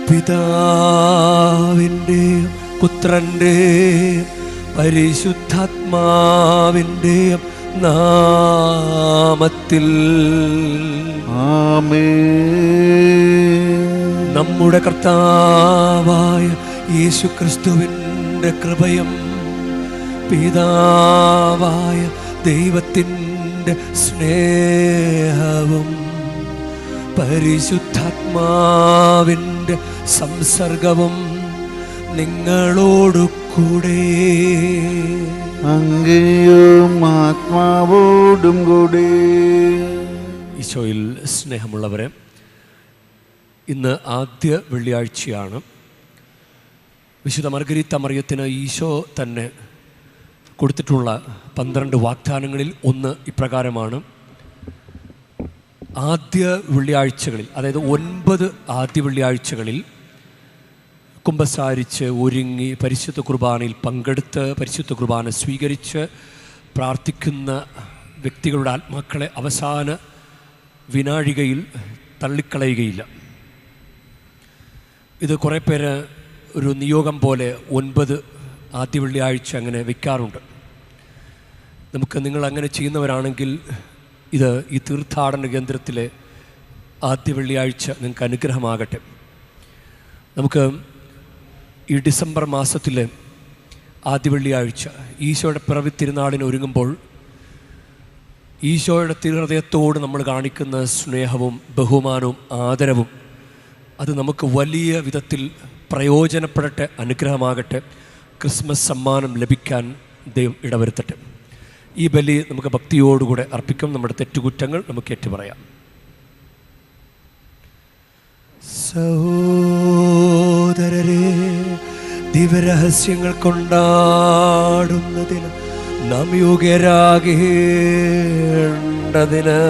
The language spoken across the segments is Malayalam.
പിതാവിൻ്റെയും പുത്രൻ്റെയും പരിശുദ്ധാത്മാവിൻ്റെയും നാമത്തിൽ ആമേൻ. നമ്മുടെ കർത്താവായ യേശുക്രിസ്തുവിൻ്റെ കൃപയും പിതാവായ ദൈവത്തിൻ്റെ സ്നേഹവും പരിശുദ്ധാത്മാവിൻ്റെ സംസർഗവും നിങ്ങളോടു കൂടെ. അങ്ങയും ആത്മാവോടും കൂടെ. ഈശോയിൽ സ്നേഹമുള്ളവരെ, ഇന്ന് ആദ്യ വെള്ളിയാഴ്ചയാണ്. വിശുദ്ധ മർഗരീത്ത മറിയത്തിന് ഈശോ തന്നെ കൊടുത്തിട്ടുള്ള 12 വാഗ്ദാനങ്ങളിൽ ഒന്ന് ഇപ്രകാരമാണ്. ആദ്യ വെള്ളിയാഴ്ചകളിൽ, അതായത് 9 ആദ്യ വെള്ളിയാഴ്ചകളിൽ കുമ്പസാരിച്ച് ഒരുങ്ങി പരിശുദ്ധ കുർബാനയിൽ പങ്കെടുത്ത് പരിശുദ്ധ കുർബാന സ്വീകരിച്ച് പ്രാർത്ഥിക്കുന്ന വ്യക്തികളുടെ ആത്മാക്കളെ അവസാന വിനാഴികയിൽ തള്ളിക്കളയുകയില്ല. ഇത് കുറേ പേര് ഒരു നിയോഗം പോലെ 9 ആദ്യ വെള്ളിയാഴ്ച അങ്ങനെ വയ്ക്കാറുണ്ട്. നിങ്ങൾ അങ്ങനെ ചെയ്യുന്നവരാണെങ്കിൽ ഇത് ഈ തീർത്ഥാടന കേന്ദ്രത്തിലെ ആദ്യ വെള്ളിയാഴ്ച നിങ്ങൾക്ക് അനുഗ്രഹമാകട്ടെ. നമുക്ക് ഈ ഡിസംബർ മാസത്തിലെ ആദ്യ വെള്ളിയാഴ്ച ഈശോയുടെ പിറവി തിരുനാളിന് ഒരുങ്ങുമ്പോൾ ഈശോയുടെ തിരുഹൃദയത്തോട് നമ്മൾ കാണിക്കുന്ന സ്നേഹവും ബഹുമാനവും ആദരവും അത് നമുക്ക് വലിയ വിധത്തിൽ പ്രയോജനപ്പെടട്ടെ, അനുഗ്രഹമാകട്ടെ. ക്രിസ്മസ് സമ്മാനം ലഭിക്കാൻ ദൈവം ഇടവരുത്തട്ടെ. ഈ ബലി നമുക്ക് ഭക്തിയോടുകൂടെ അർപ്പിക്കും. നമ്മുടെ തെറ്റുകുറ്റങ്ങൾ നമുക്ക് ഏറ്റുപറയാം. സഹോദരരെ, ദിവ്യരഹസ്യങ്ങൾ കൊണ്ടാടുന്നതിന് നാം യോഗ്യരാകേണ്ടതിന്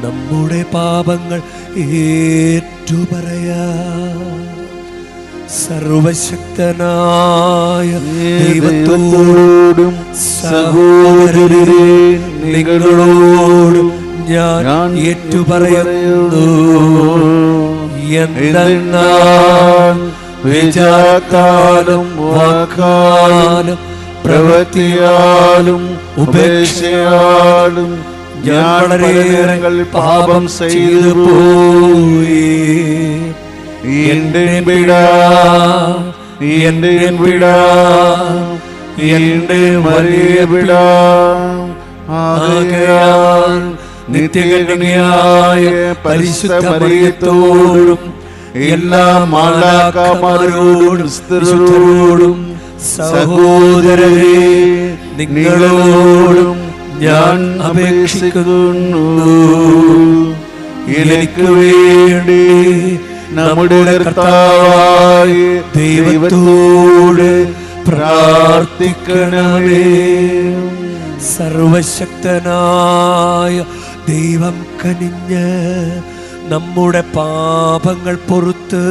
നമ്മുടെ പാപങ്ങൾ ഏറ്റുപറയാം. സർവശക്തനായ ദൈവത്തോടും സഹോദരരെ നിങ്ങളോടും ഞാൻ ഏറ്റുപറയുന്നു. എന്തെന്നാൽ വിചാരത്താലും വാക്കാലും പ്രവൃത്തിയാലും ഉപേക്ഷയാലും ഞാൻ വളരെയേറെ പാപം ചെയ്തു പോയി. എന്റെ പിഴ, എന്റെ പിഴ, എന്റെ വലിയ പിഴ. ആകയാൽ നിത്യകന്യകയായ പരിശുദ്ധ മറിയത്തോടും എല്ലാ മാലാഖമാരോടും സ്ത്രീകളോടും സഹോദരരെ നിങ്ങളോടും ഞാൻ അപേക്ഷിക്കുന്നു. എനിക്ക് വേണ്ടി നമ്മുടെ കർത്താവായ ദൈവത്തോട് പ്രാർത്ഥിക്കണമേ. സർവശക്തനായ ദൈവം കനിഞ്ഞ് നമ്മുടെ പാപങ്ങൾ പൊറുത്ത്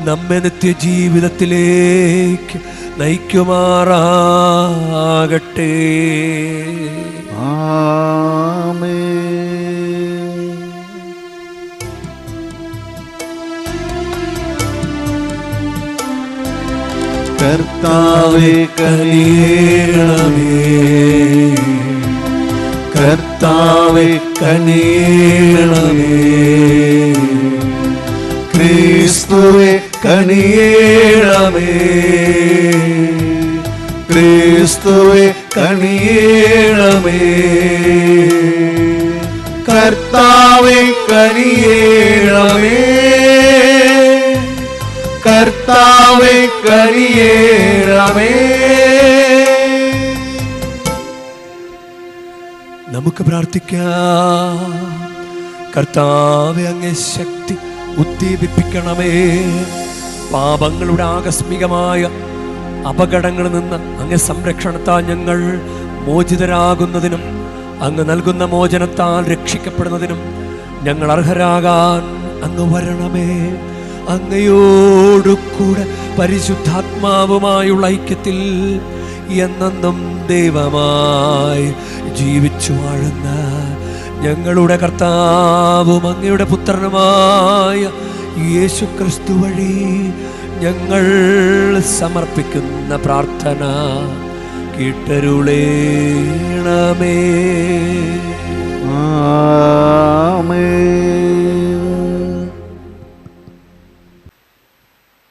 നമ്മെ നിത്യജീവിതത്തിലേക്ക് നയിക്കുമാറാകട്ടെ. ആമേൻ. കർത്താവേ കനിയണമേ, കർത്താവേ കനിയണമേ, ക്രിസ്തുവേ കനിയണമേ, ക്രിസ്തുവേ കനിയണമേ, കർത്താവേ കനിയണമേ, കർത്താവേ കനിയണമേ. നമുക്ക് പ്രാർത്ഥിക്കാം. കർത്താവേ, അങ്ങേ ശക്തി ഉദ്ദീപിപ്പിക്കണമേ. പാപങ്ങളുടെ ആകസ്മികമായ അപകടങ്ങളിൽ നിന്ന് അങ്ങേ സംരക്ഷണത്താൽ ഞങ്ങൾ മോചിതരാകുന്നതിനും അങ്ങ് നൽകുന്ന മോചനത്താൽ രക്ഷിക്കപ്പെടുന്നതിനും ഞങ്ങൾ അർഹരാകാൻ അങ്ങ് വരണമേ. അങ്ങയോടുകൂടെ പരിശുദ്ധാത്മാവുമായുള്ള ഐക്യത്തിൽ എന്നെന്നും ദൈവമായി ജീവിച്ചു വാഴുന്ന ഞങ്ങളുടെ കർത്താവും അങ്ങയുടെ പുത്രനുമായ യേശു ക്രിസ്തു വഴി ഞങ്ങൾ സമർപ്പിക്കുന്ന പ്രാർത്ഥന കേട്ടരുളേണമേ.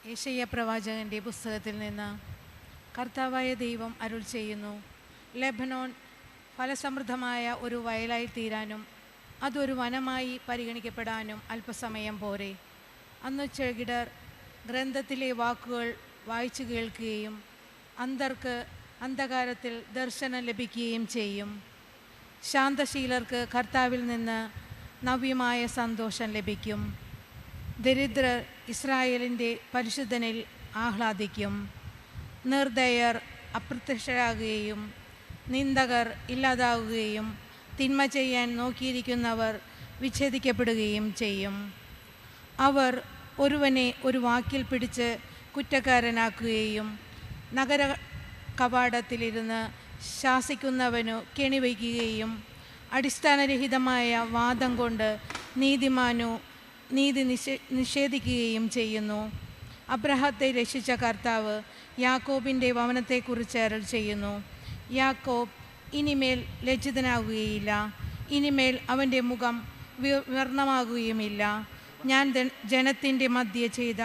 യെശയ്യാ പ്രവാചകന്റെ പുസ്തകത്തിൽ നിന്ന്. കർത്താവായ ദൈവം അരുൾ ചെയ്യുന്നു, ലെബനോൻ ഫലസമൃദ്ധമായ ഒരു വയലായി തീരാനും അതൊരു വനമായി പരിഗണിക്കപ്പെടാനും അല്പസമയം പോരെ. അന്ന് ചെകിടർ ഗ്രന്ഥത്തിലെ വാക്കുകൾ വായിച്ചു കേൾക്കുകയും അന്ധർക്ക് അന്ധകാരത്തിൽ ദർശനം ലഭിക്കുകയും ചെയ്യും. ശാന്തശീലർക്ക് കർത്താവിൽ നിന്ന് നവ്യമായ സന്തോഷം ലഭിക്കും. ദരിദ്രർ ഇസ്രായേലിൻ്റെ പരിശുദ്ധനിൽ ആഹ്ലാദിക്കും. നിർദയർ അപ്രത്യക്ഷരാകുകയും നിന്ദകർ ഇല്ലാതാവുകയും തിന്മ ചെയ്യാൻ നോക്കിയിരിക്കുന്നവർ വിച്ഛേദിക്കപ്പെടുകയും ചെയ്യും. അവർ ഒരുവനെ ഒരു വാക്കിൽ പിടിച്ച് കുറ്റക്കാരനാക്കുകയും നഗര കവാടത്തിലിരുന്ന് ശാസിക്കുന്നവനു കെണിവയ്ക്കുകയും അടിസ്ഥാനരഹിതമായ വാദം കൊണ്ട് നീതിമാനു നീതി നിഷേധിക്കുകയും ചെയ്യുന്നു. അബ്രഹാത്തെ രക്ഷിച്ച കർത്താവ് യാക്കോബിൻ്റെ ഭവനത്തെക്കുറിച്ച് അരുൾ ചെയ്യുന്നു, യാക്കോബ് ഇനിമേൽ ലജ്ജിതനാകുകയില്ല, ഇനിമേൽ അവൻ്റെ മുഖം വിവർണമാകുകയുമില്ല. ഞാൻ ജനത്തിൻ്റെ മധ്യേ ചെയ്ത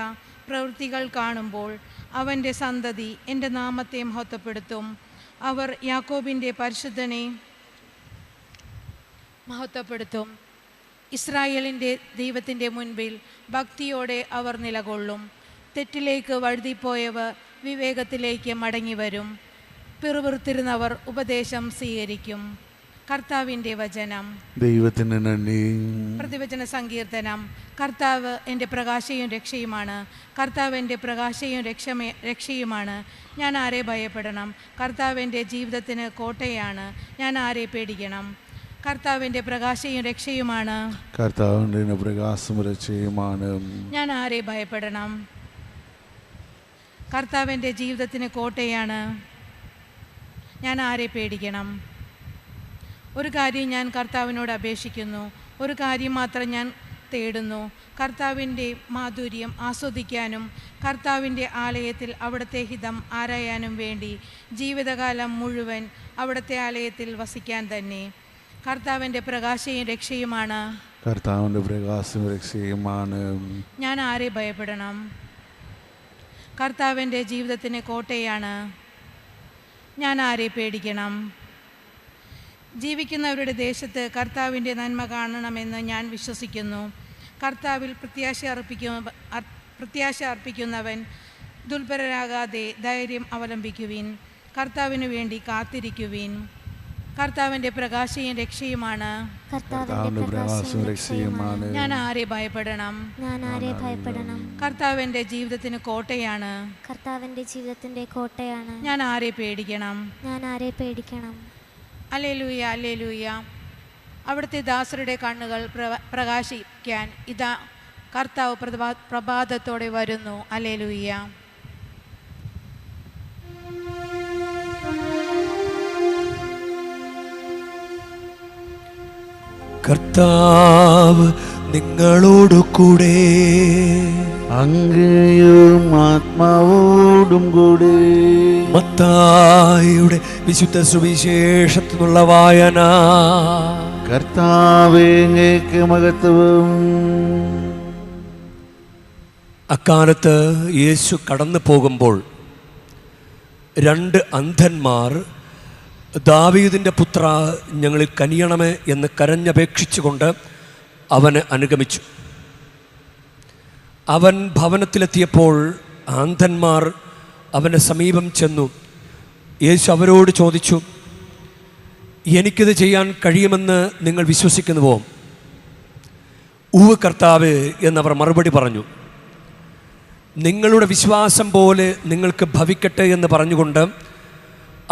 പ്രവൃത്തികൾ കാണുമ്പോൾ അവൻ്റെ സന്തതി എൻ്റെ നാമത്തെ മഹത്വപ്പെടുത്തും. അവർ യാക്കോബിൻ്റെ പരിശുദ്ധനെ മഹത്വപ്പെടുത്തും. ഇസ്രായേലിൻ്റെ ദൈവത്തിൻ്റെ മുൻപിൽ ഭക്തിയോടെ അവർ നിലകൊള്ളും. തെറ്റിലേക്ക് വഴുതിപ്പോയവർ വിവേകത്തിലേക്ക് മടങ്ങി വരും. പിറുപിറുത്തിരുന്നവർ ഉപദേശം സ്വീകരിക്കും. കർത്താവിൻ്റെ വചനം. ദൈവത്തിന് നന്ദി. പ്രതിവചന സങ്കീർത്തനം. കർത്താവ് എൻ്റെ പ്രകാശയും രക്ഷയുമാണ്. കർത്താവ് എൻ്റെ പ്രകാശയും രക്ഷയുമാണ്. ഞാൻ ആരെ ഭയപ്പെടണം? കർത്താവ് എൻ്റെ ജീവിതത്തിന് കോട്ടയാണ്. ഞാൻ ആരെ പേടിക്കണം? കർത്താവിൻ്റെ പ്രകാശയും രക്ഷയുമാണ്. കർത്താവിൻ്റെ പ്രകാശവും രക്ഷയുമാണ്. ഞാൻ ആരെ ഭയപ്പെടണം? കർത്താവിൻ്റെ ജീവിതത്തിന് കോട്ടയാണ്. ഞാൻ ആരെ പേടിക്കണം? ഒരു കാര്യം ഞാൻ കർത്താവിനോട് അപേക്ഷിക്കുന്നു, ഒരു കാര്യം മാത്രം ഞാൻ തേടുന്നു, കർത്താവിൻ്റെ മാധുര്യം ആസ്വദിക്കാനും കർത്താവിൻ്റെ ആലയത്തിൽ അവിടുത്തെ ഹിതം ആരായാനും വേണ്ടി ജീവിതകാലം മുഴുവൻ അവിടുത്തെ ആലയത്തിൽ വസിക്കാൻ തന്നെ. കർത്താവിൻ്റെ പ്രകാശയും രക്ഷയുമാണ്. കർത്താവിൻ്റെ പ്രകാശവും രക്ഷയുമാണ്. ഞാൻ ആരെ ഭയപ്പെടണം? കർത്താവിൻ്റെ ജീവിതത്തിന് കോട്ടയാണ്. ഞാൻ ആരെ പേടിക്കണം? ജീവിക്കുന്നവരുടെ ദേശത്ത് കർത്താവിൻ്റെ നന്മ കാണണമെന്ന് ഞാൻ വിശ്വസിക്കുന്നു. കർത്താവിൽ പ്രത്യാശ അർപ്പിക്കുന്നവൻ ദുർബലരാകാതെ ധൈര്യം അവലംബിക്കുവിൻ. കർത്താവിനു വേണ്ടി കാത്തിരിക്കുവിൻ. കർത്താവിൻ്റെ പ്രകാശയും രക്ഷയുമാണ്. ഞാൻ ആരെ ഭയപ്പെടണം? കർത്താവിൻ്റെ ജീവിതത്തിന് കോട്ടയാണ്. ഞാൻ ആരെ പേടിക്കണം? Hallelujah, hallelujah. അവിടുത്തെ ദാസരുടെ കണ്ണുകൾ പ്രകാശിക്കാൻ ഇതാ കർത്താവ് പ്രഭാതത്തോടെ വരുന്നു. ഹല്ലേലൂയ. കർത്താവ് നിങ്ങളോടു കൂടെ, അങ്ങയും ആത്മാവോടും കൂടെ. മത്തായിയുടെ വിശുദ്ധ സുവിശേഷത്തിൽ നിന്നുള്ള വായന. കർത്താവേ, അങ്ങേക്ക് മഹത്വം. അക്കാലത്ത് യേശു കടന്നു പോകുമ്പോൾ 2 അന്ധന്മാർ ദാവീദിൻ്റെ പുത്ര, ഞങ്ങളിൽ കനിയണമേ എന്ന് കരഞ്ഞപേക്ഷിച്ചുകൊണ്ട് അവനെ അനുഗമിച്ചു. അവൻ ഭവനത്തിലെത്തിയപ്പോൾ അന്ധന്മാർ അവൻ്റെ സമീപം ചെന്നു. യേശു അവരോട് ചോദിച്ചു, എനിക്കിത് ചെയ്യാൻ കഴിയുമെന്ന് നിങ്ങൾ വിശ്വസിക്കുന്നുവോ? ഉവ്വ് കർത്താവേ എന്നവർ മറുപടി പറഞ്ഞു. നിങ്ങളുടെ വിശ്വാസം പോലെ നിങ്ങൾക്ക് ഭവിക്കട്ടെ എന്ന് പറഞ്ഞുകൊണ്ട്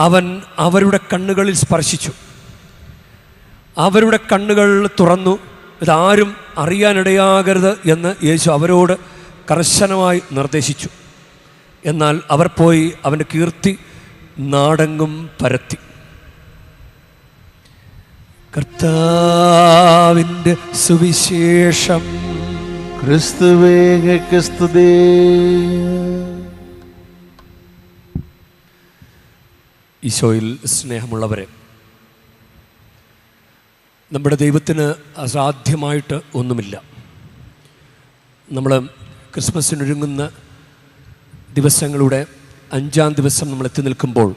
അവൻ അവരുടെ കണ്ണുകളിൽ സ്പർശിച്ചു. അവരുടെ കണ്ണുകൾ തുറന്നു. ഇതാരും അറിയാനിടയാകരുത് എന്ന് യേശു അവരോട് കർശനമായി നിർദ്ദേശിച്ചു. എന്നാൽ അവർ പോയി അവൻ്റെ കീർത്തി നാടെങ്ങും പരത്തി. കർത്താവിൻ്റെ സുവിശേഷം. ക്രിസ്തുവേ അങ്ങേക്ക് സ്തുതി. ഈശോയിൽ സ്നേഹമുള്ളവരെ, നമ്മുടെ ദൈവത്തിന് അസാധ്യമായിട്ട് ഒന്നുമില്ല. നമ്മൾ ക്രിസ്മസിനൊരുങ്ങുന്ന ദിവസങ്ങളുടെ 5-ാം ദിവസം നമ്മൾ എത്തി നിൽക്കുമ്പോൾ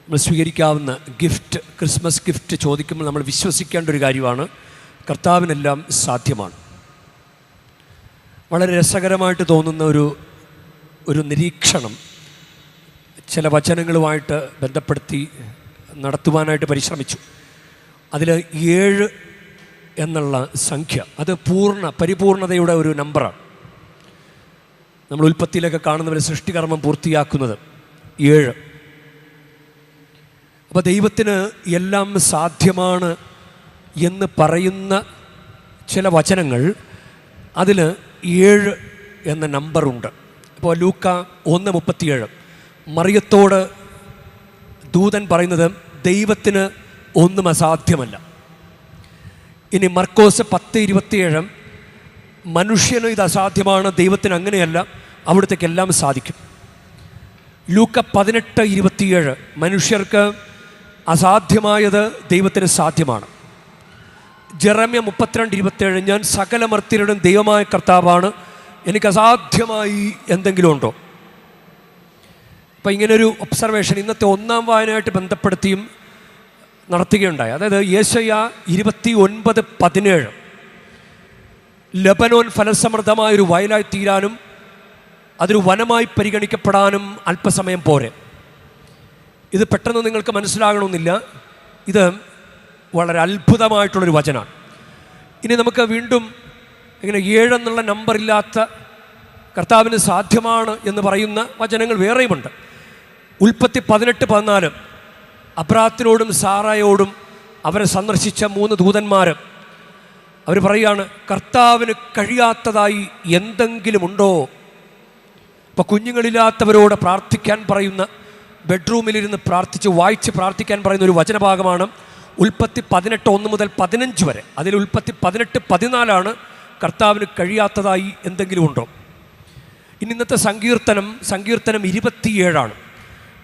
നമ്മൾ സ്വീകരിക്കാവുന്ന ഗിഫ്റ്റ്, ക്രിസ്മസ് ഗിഫ്റ്റ് ചോദിക്കുമ്പോൾ നമ്മൾ വിശ്വസിക്കേണ്ട ഒരു കാര്യമാണ്, കർത്താവിനെല്ലാം സാധ്യമാണ്. വളരെ രസകരമായിട്ട് തോന്നുന്ന ഒരു നിരീക്ഷണം ചില വചനങ്ങളുമായിട്ട് ബന്ധപ്പെടുത്തി നടത്തുവാനായിട്ട് പരിശ്രമിച്ചു. അതിൽ 7 എന്നുള്ള സംഖ്യ, അത് പരിപൂർണതയുടെ ഒരു നമ്പറാണ്. നമ്മൾ ഉൽപ്പത്തിയിലൊക്കെ കാണുന്നവരെ സൃഷ്ടികർമ്മം പൂർത്തിയാക്കുന്നത് 7. അപ്പോൾ ദൈവത്തിന് എല്ലാം സാധ്യമാണ് എന്ന് പറയുന്ന ചില വചനങ്ങൾ, അതിൽ 7 എന്ന നമ്പറുണ്ട്. ഇപ്പോൾ ലൂക്ക 1:37 മറിയത്തോട് ദൂതൻ പറയുന്നത് ദൈവത്തിന് ഒന്നും അസാധ്യമല്ല. ഇനി മർക്കോസ് 10:27 മനുഷ്യന് ഇത് അസാധ്യമാണ്, ദൈവത്തിന് അങ്ങനെയല്ല, അവിടത്തേക്ക് എല്ലാം സാധിക്കും. ലൂക്ക 18:27 മനുഷ്യർക്ക് അസാധ്യമായത് ദൈവത്തിന് സാധ്യമാണ്. ജെറമ്യ 32:27 ഞാൻ സകല മർത്യരുടെയും ദൈവമായ കർത്താവാണ്, എനിക്ക് അസാധ്യമായി എന്തെങ്കിലും ഉണ്ടോ? അപ്പം ഇങ്ങനൊരു ഒബ്സർവേഷൻ ഇന്നത്തെ 1-ാം വായനയായിട്ട് ബന്ധപ്പെടുത്തിയും നടത്തുകയുണ്ടായി. അതായത് യെശയ്യാ 29:17 ലെബനോൻ ഫലസമൃദ്ധമായൊരു വയലായി തീരാനും അതൊരു വനമായി പരിഗണിക്കപ്പെടാനും അല്പസമയം പോരെ. ഇത് പെട്ടെന്ന് നിങ്ങൾക്ക് മനസ്സിലാകണമെന്നില്ല, ഇത് വളരെ അത്ഭുതമായിട്ടുള്ളൊരു വചനമാണ്. ഇനി നമുക്ക് വീണ്ടും ഇങ്ങനെ 7 എന്നുള്ള നമ്പറില്ലാത്ത കർത്താവിന് സാധ്യമാണ് എന്ന് പറയുന്ന വചനങ്ങൾ വേറെയുമുണ്ട്. ഉൽപ്പത്തി 18:14 അബ്രാത്തിനോടും സാറായോടും അവരെ സന്ദർശിച്ച 3 ദൂതന്മാർ അവർ പറയുകയാണ്, കർത്താവിന് കഴിയാത്തതായി എന്തെങ്കിലും ഉണ്ടോ? അപ്പോൾ കുഞ്ഞുങ്ങളില്ലാത്തവരോട് പ്രാർത്ഥിക്കാൻ പറയുന്ന, ബെഡ്റൂമിലിരുന്ന് വായിച്ച് പ്രാർത്ഥിക്കാൻ പറയുന്ന ഒരു വചനഭാഗമാണ് ഉൽപ്പത്തി 18:1 മുതൽ 15 വരെ. അതിൽ ഉൽപ്പത്തി 18:14 കർത്താവിന് കഴിയാത്തതായി എന്തെങ്കിലും ഉണ്ടോ? ഇനി ഇന്നത്തെ സങ്കീർത്തനം 27.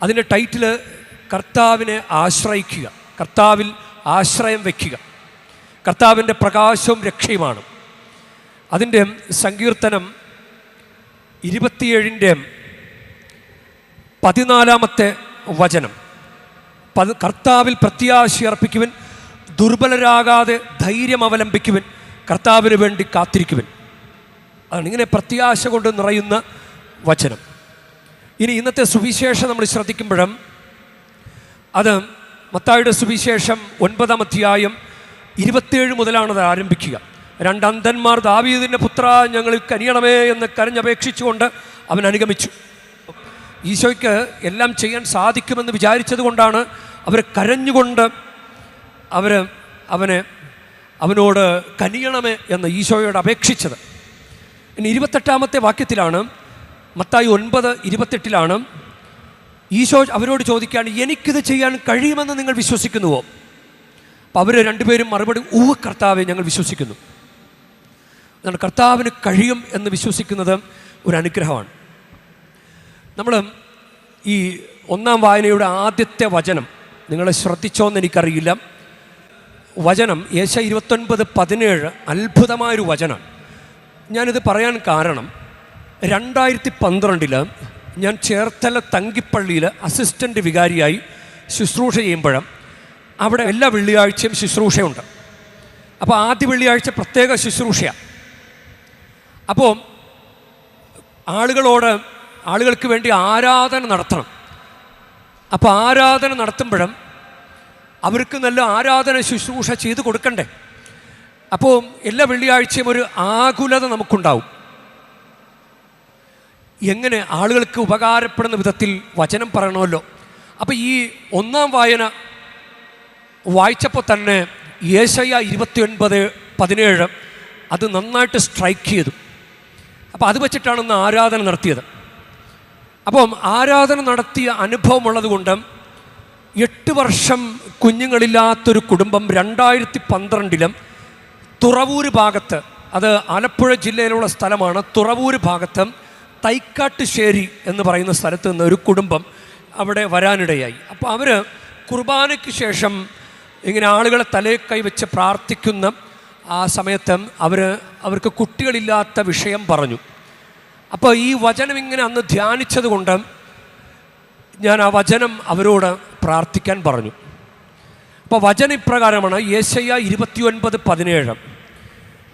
അതിൻ്റെ ടൈറ്റിൽ കർത്താവിനെ ആശ്രയിക്കുക, കർത്താവിൽ ആശ്രയം വയ്ക്കുക, കർത്താവിൻ്റെ പ്രകാശവും രക്ഷയുമാണ്. അതിൻ്റെ സങ്കീർത്തനം 27:14 വചനം, കർത്താവിൽ പ്രത്യാശയർപ്പിക്കുവിൻ, ദുർബലരാകാതെ ധൈര്യം അവലംബിക്കുവിൻ, കർത്താവിന് വേണ്ടി കാത്തിരിക്കുവിൻ. അതാണ് ഇങ്ങനെ പ്രത്യാശ കൊണ്ട് നിറയുന്ന വചനം. ഇനി ഇന്നത്തെ സുവിശേഷം നമ്മൾ ശ്രദ്ധിക്കുമ്പോഴും അത് മത്തായിയുടെ സുവിശേഷം 9-ാം അധ്യായം 27 മുതലാണത് ആരംഭിക്കുക. 2 അന്ധന്മാർ ദാവീദിൻ്റെ പുത്ര ഞങ്ങളിൽ കനിയണമേ എന്ന് കരഞ്ഞപേക്ഷിച്ചുകൊണ്ട് അവൻ അനുഗമിച്ചു. ഈശോയ്ക്ക് എല്ലാം ചെയ്യാൻ സാധിക്കുമെന്ന് വിചാരിച്ചത് കൊണ്ടാണ് അവർ കരഞ്ഞുകൊണ്ട് അവനോട് കനിയണമേ എന്ന് ഈശോയോട് അപേക്ഷിച്ചത്. ഇനി 28-ാമത്തെ വാക്യത്തിലാണ്, മത്തായി 9:28 ഈശോ അവരോട് ചോദിക്കുകയാണ്, എനിക്കിത് ചെയ്യാൻ കഴിയുമെന്ന് നിങ്ങൾ വിശ്വസിക്കുന്നുവോ? അപ്പോൾ അവർ രണ്ടുപേരും മറുപടി, കർത്താവെ ഞങ്ങൾ വിശ്വസിക്കുന്നു. അതാണ് കർത്താവിന് കഴിയും എന്ന് വിശ്വസിക്കുന്നത് ഒരു അനുഗ്രഹമാണ്. നമ്മൾ ഈ 1-ാം വായനയുടെ ആദ്യത്തെ വചനം നിങ്ങൾ ശ്രദ്ധിച്ചോന്ന് എനിക്കറിയില്ല. വചനം യെശയ്യാ 29:17 അത്ഭുതമായൊരു വചനമാണ്. ഞാനിത് പറയാൻ കാരണം 2012 ഞാൻ ചേർത്തല തങ്കിപ്പള്ളിയിൽ അസിസ്റ്റൻ്റ് വികാരിയായി ശുശ്രൂഷ ചെയ്യുമ്പോഴും അവിടെ എല്ലാ വെള്ളിയാഴ്ചയും ശുശ്രൂഷയുണ്ട്. അപ്പോൾ ആദ്യ വെള്ളിയാഴ്ച പ്രത്യേക ശുശ്രൂഷയാണ്. അപ്പോൾ ആളുകൾക്ക് വേണ്ടി ആരാധന നടത്തണം. അപ്പോൾ ആരാധന നടത്തുമ്പോഴും അവർക്ക് നല്ല ആരാധന ശുശ്രൂഷ ചെയ്ത് കൊടുക്കണ്ടേ. അപ്പോൾ എല്ലാ വെള്ളിയാഴ്ചയും ഒരു ആകുലത നമുക്കുണ്ടാവും. എങ്ങനെ ആളുകൾക്ക് ഉപകാരപ്പെടുന്ന വിധത്തിൽ വചനം പറയണമല്ലോ. അപ്പോൾ ഈ 1-ാം വായന വായിച്ചപ്പോൾ തന്നെ യെശയ്യാ 29:17 അത് നന്നായിട്ട് സ്ട്രൈക്ക് ചെയ്തു. അപ്പോൾ അത് വെച്ചിട്ടാണ് ഇന്ന് ആരാധന നടത്തിയത്. അപ്പം ആരാധന നടത്തിയ അനുഭവമുള്ളത് കൊണ്ട് 8 വർഷം കുഞ്ഞുങ്ങളില്ലാത്തൊരു കുടുംബം 2012 തുറവൂർ ഭാഗത്ത്, അത് ആലപ്പുഴ ജില്ലയിലുള്ള സ്ഥലമാണ്. തുറവൂർ ഭാഗത്ത് തൈക്കാട്ടുശ്ശേരി എന്ന് പറയുന്ന സ്ഥലത്ത് നിന്ന് ഒരു കുടുംബം അവിടെ വരാനിടയായി. അപ്പോൾ അവർ കുർബാനയ്ക്ക് ശേഷം ഇങ്ങനെ ആളുകളെ തലയിൽ കൈവച്ച് പ്രാർത്ഥിക്കുന്ന ആ സമയത്ത് അവർക്ക് കുട്ടികളില്ലാത്ത വിഷയം പറഞ്ഞു. അപ്പോൾ ഈ വചനം ഇങ്ങനെ അന്ന് ധ്യാനിച്ചത് കൊണ്ട് ഞാൻ ആ വചനം അവരോട് പ്രാർത്ഥിക്കാൻ പറഞ്ഞു. അപ്പോൾ വചനം ഇപ്രകാരമാണ്: യെശയ്യാ 29:17.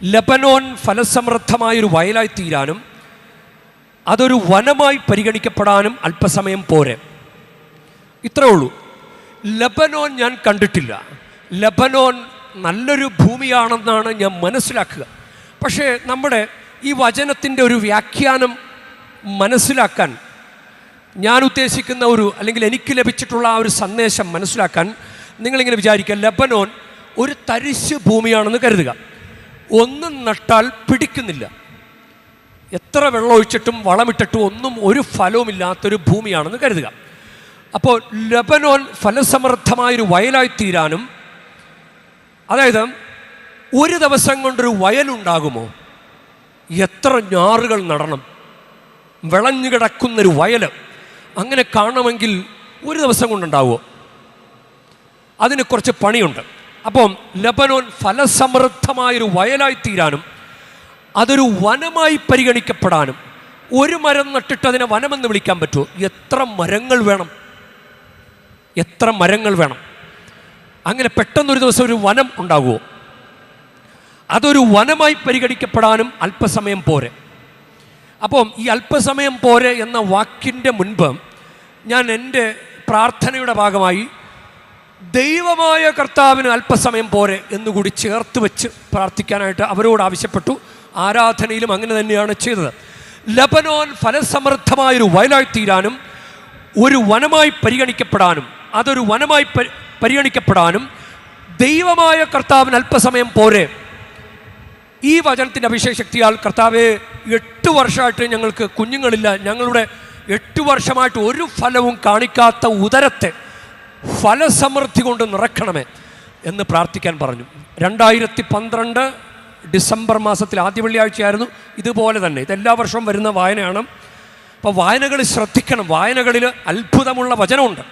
ലെബനോൻ ഫലസമൃദ്ധമായൊരു വയലായി തീരാനും അതൊരു വനമായി പരിഗണിക്കപ്പെടാനും അല്പസമയം പോരെ. ഇത്രേ ഉള്ളൂ. ലെബനോൻ ഞാൻ കണ്ടിട്ടില്ല. ലെബനോൻ നല്ലൊരു ഭൂമിയാണെന്നാണ് ഞാൻ മനസ്സിലാക്കുക. പക്ഷേ നമ്മുടെ ഈ വചനത്തിൻ്റെ ഒരു വ്യാഖ്യാനം മനസ്സിലാക്കാൻ ഞാൻ ഉദ്ദേശിക്കുന്ന അല്ലെങ്കിൽ എനിക്ക് ലഭിച്ചിട്ടുള്ള ആ ഒരു സന്ദേശം മനസ്സിലാക്കാൻ നിങ്ങളിങ്ങനെ വിചാരിക്കുക, ലെബനോൻ ഒരു തരിശ് ഭൂമിയാണെന്ന് കരുതുക. ഒന്നും നട്ടാൽ പിടിക്കുന്നില്ല, എത്ര വെള്ളമൊഴിച്ചിട്ടും വളമിട്ടിട്ടും ഒന്നും ഒരു ഫലവുമില്ലാത്തൊരു ഭൂമിയാണെന്ന് കരുതുക. അപ്പോൾ ലെബനോൻ ഫലസമൃദ്ധമായൊരു വയലായിത്തീരാനും, അതായത് ഒരു ദിവസം കൊണ്ടൊരു വയലുണ്ടാകുമോ? എത്ര ഞാറുകൾ നടണം, വിളഞ്ഞു കിടക്കുന്നൊരു വയൽ അങ്ങനെ കാണണമെങ്കിൽ ഒരു ദിവസം കൊണ്ടുണ്ടാവുമോ? അതിന് കുറച്ച് പണിയുണ്ട്. അപ്പം ലെബനോൻ ഫലസമൃദ്ധമായൊരു വയലായിത്തീരാനും അതൊരു വനമായി പരിഗണിക്കപ്പെടാനും, ഒരു മരം നട്ടിട്ട് അതിനെ വനമെന്ന് വിളിക്കാൻ പറ്റുമോ? എത്ര മരങ്ങൾ വേണം, എത്ര മരങ്ങൾ വേണം? അങ്ങനെ പെട്ടെന്നൊരു ദിവസം ഒരു വനം ഉണ്ടാകുമോ? അതൊരു വനമായി പരിഗണിക്കപ്പെടാനും അല്പസമയം പോരെ. അപ്പം ഈ അല്പസമയം പോരെ എന്ന വാക്കിൻ്റെ മുൻപ് ഞാൻ എൻ്റെ പ്രാർത്ഥനയുടെ ഭാഗമായി ദൈവമായ കർത്താവിന് അല്പസമയം പോരെ എന്നുകൂടി ചേർത്ത് വെച്ച് പ്രാർത്ഥിക്കാനായിട്ട് അവരോട് ആവശ്യപ്പെട്ടു. ആരാധനയിലും അങ്ങനെ തന്നെയാണ് ചെയ്തത്. ലെബനോൻ ഫലസമൃദ്ധമായൊരു വയലായിത്തീരാനും ഒരു വനമായി പരിഗണിക്കപ്പെടാനും അതൊരു വനമായി പരിഗണിക്കപ്പെടാനും ദൈവമായ കർത്താവിന് അല്പസമയം പോരെ. ഈ വചനത്തിൻ്റെ അഭിഷേകശക്തിയാൽ കർത്താവെ, 8 വർഷമായിട്ട് ഞങ്ങൾക്ക് കുഞ്ഞുങ്ങളില്ല, ഞങ്ങളുടെ 8 വർഷമായിട്ട് ഒരു ഫലവും കാണിക്കാത്ത ഉദരത്തെ ഫലസമൃദ്ധി കൊണ്ട് നിറക്കണമേ എന്ന് പ്രാർത്ഥിക്കാൻ പറഞ്ഞു. 2012 ഡിസംബർ മാസത്തിൽ ആദ്യ വെള്ളിയാഴ്ചയായിരുന്നു. ഇതുപോലെ തന്നെ ഇതെല്ലാ വർഷവും വരുന്ന വായനയാണ്. അപ്പോൾ വായനകൾ ശ്രദ്ധിക്കണം. വായനകളിൽ അത്ഭുതമുള്ള വചനമുണ്ട്.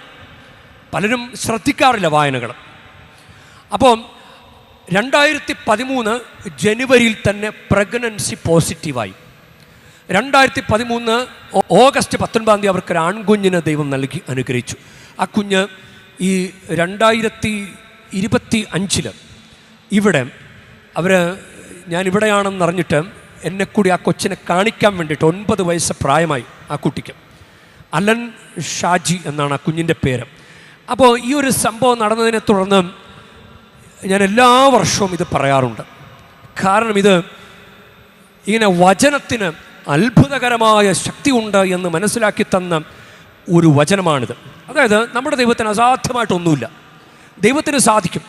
പലരും ശ്രദ്ധിക്കാറില്ല വായനകൾ. അപ്പോൾ 2013 ജനുവരിയിൽ തന്നെ പ്രഗ്നൻസി പോസിറ്റീവായി. 2013 ഓഗസ്റ്റ് 19 അവർക്കൊരു ആൺകുഞ്ഞിന് ദൈവം നൽകി അനുഗ്രഹിച്ചു. ആ കുഞ്ഞ് ഈ 2025 ഇവിടെ ഞാനിവിടെയാണെന്ന് അറിഞ്ഞിട്ട് എന്നെ കൂടി ആ കൊച്ചിനെ കാണിക്കാൻ വേണ്ടിയിട്ട് 9 വയസ്സ് പ്രായമായി ആ കുട്ടിക്ക്. അലൻ ഷാജി എന്നാണ് ആ കുഞ്ഞിൻ്റെ പേര്. അപ്പോൾ ഈ ഒരു സംഭവം നടന്നതിനെ തുടർന്ന് ഞാൻ എല്ലാ വർഷവും ഇത് പറയാറുണ്ട്. കാരണം ഇത് ഇങ്ങനെ വചനത്തിന് അത്ഭുതകരമായ ശക്തി ഉണ്ട് എന്ന് മനസ്സിലാക്കി തന്ന ഒരു വചനമാണിത്. അതായത് നമ്മുടെ ദൈവത്തിന് അസാധ്യമായിട്ടൊന്നുമില്ല, ദൈവത്തിന് സാധിക്കും.